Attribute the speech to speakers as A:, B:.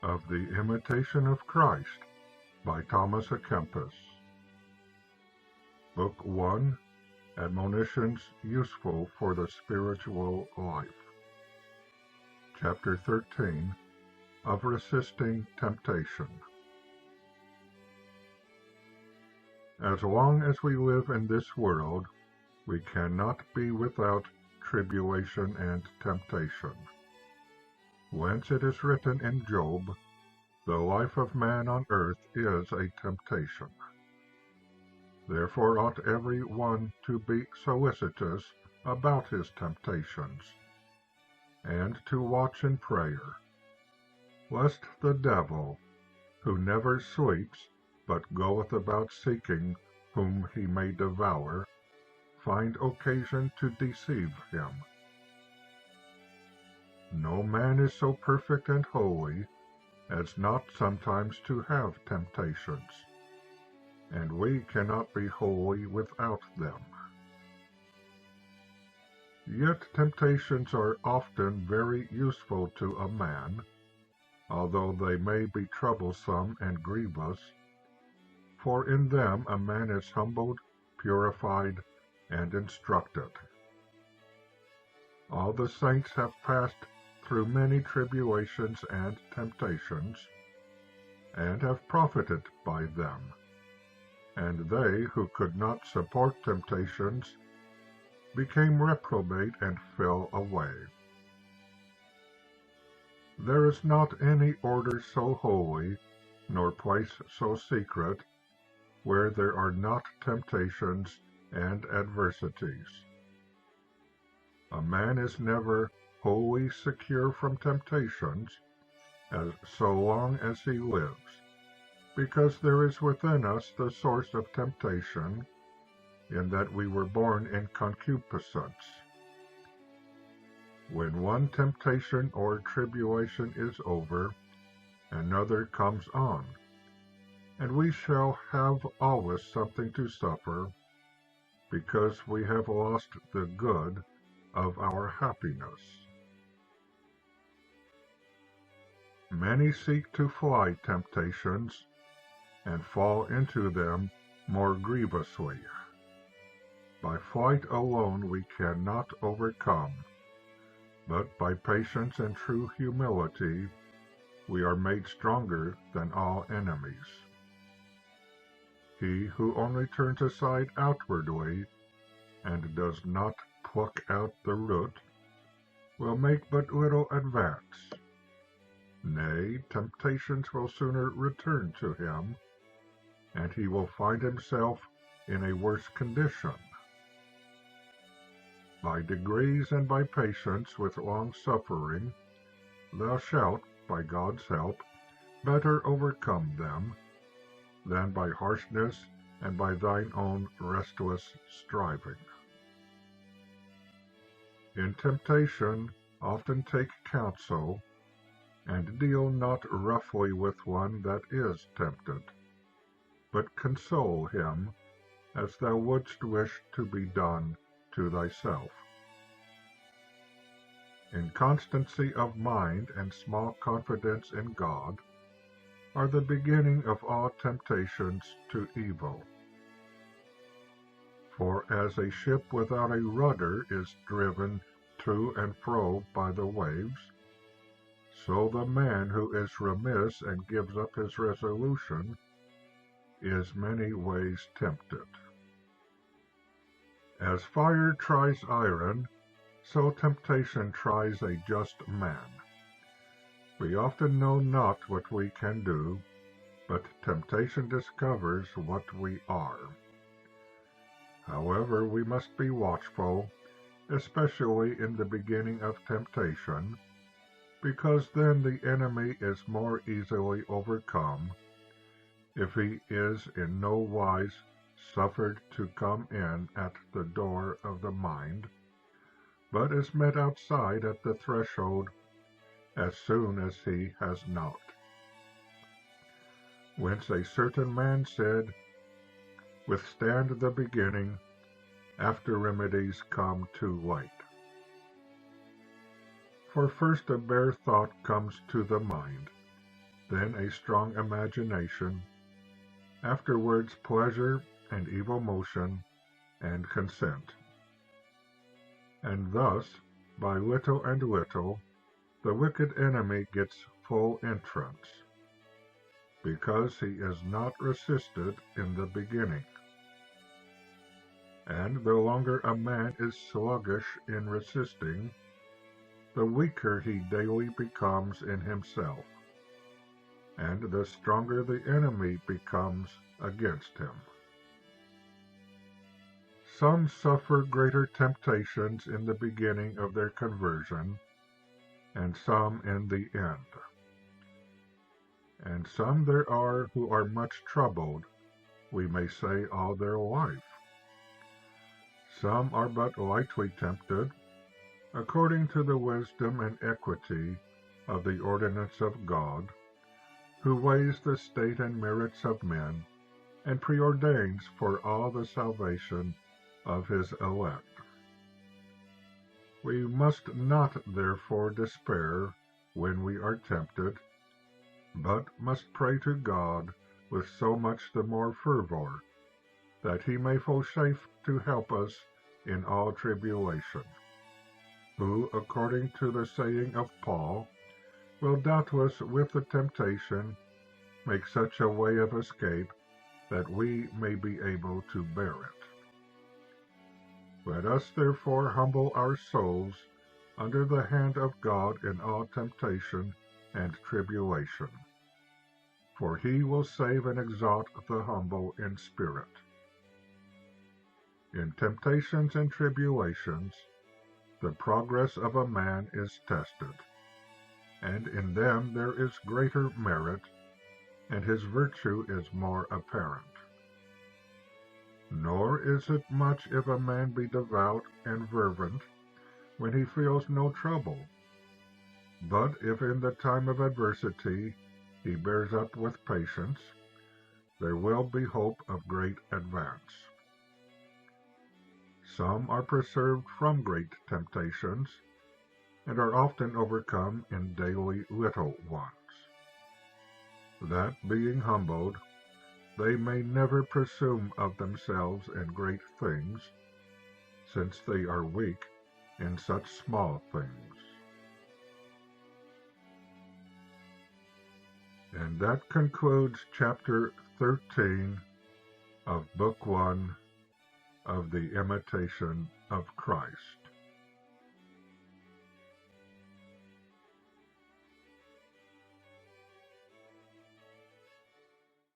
A: of the Imitation of Christ by Thomas à Kempis. Book 1, Admonitions Useful for the Spiritual Life. Chapter 13, of Resisting Temptation. As long as we live in this world, we cannot be without tribulation and temptation. Whence it is written in Job, "The life of man on earth is a temptation." Therefore ought every one to be solicitous about his temptations, and to watch in prayer, lest the devil, who never sleeps, but goeth about seeking whom he may devour, find occasion to deceive him. No man is so perfect and holy as not sometimes to have temptations, and we cannot be holy without them. Yet temptations are often very useful to a man, although they may be troublesome and grievous, for in them a man is humbled, purified, and instructed. All the saints have passed through many tribulations and temptations, and have profited by them, and they who could not support temptations became reprobate and fell away. There is not any order so holy, nor place so secret, where there are not temptations and adversities. A man is never wholly secure from temptations, as so long as he lives, because there is within us the source of temptation, in that we were born in concupiscence. When one temptation or tribulation is over, another comes on, and we shall have always something to suffer, because we have lost the good of our happiness. Many seek to fly temptations, and fall into them more grievously. By flight alone we cannot overcome, but by patience and true humility we are made stronger than all enemies. He who only turns aside outwardly, and does not pluck out the root, will make but little advance. Nay, temptations will sooner return to him, and he will find himself in a worse condition. By degrees and by patience with long suffering, thou shalt, by God's help, better overcome them, than by harshness and by thine own restless striving. In temptation often take counsel, and deal not roughly with one that is tempted, but console him, as thou wouldst wish to be done to thyself. Inconstancy of mind and small confidence in God are the beginning of all temptations to evil. For as a ship without a rudder is driven to and fro by the waves, so the man who is remiss and gives up his resolution is many ways tempted. As fire tries iron, so temptation tries a just man. We often know not what we can do, but temptation discovers what we are. However, we must be watchful, especially in the beginning of temptation, because then the enemy is more easily overcome, if he is in no wise suffered to come in at the door of the mind, but is met outside at the threshold as soon as he has knocked. Whence a certain man said, "Withstand the beginning, after remedies come too late." For first a bare thought comes to the mind, then a strong imagination, afterwards pleasure and evil motion and consent. And thus, by little and little, the wicked enemy gets full entrance, because he is not resisted in the beginning. And the longer a man is sluggish in resisting, the weaker he daily becomes in himself, and the stronger the enemy becomes against him. Some suffer greater temptations in the beginning of their conversion, and some in the end. And some there are who are much troubled, we may say all their life. Some are but lightly tempted, according to the wisdom and equity of the ordinance of God, who weighs the state and merits of men, and preordains for all the salvation of his elect. We must not therefore despair when we are tempted, but must pray to God with so much the more fervor, that he may vouchsafe to help us in all tribulation, who, according to the saying of Paul, will doubtless with the temptation make such a way of escape that we may be able to bear it. Let us therefore humble our souls under the hand of God in all temptation and tribulation, for he will save and exalt the humble in spirit. In temptations and tribulations, the progress of a man is tested, and in them there is greater merit, and his virtue is more apparent. Nor is it much if a man be devout and fervent when he feels no trouble, but if in the time of adversity he bears up with patience, there will be hope of great advance. Some are preserved from great temptations, and are often overcome in daily little ones, that being humbled, they may never presume of themselves in great things, since they are weak in such small things. And that concludes Chapter 13 of Book 1 of the Imitation of Christ.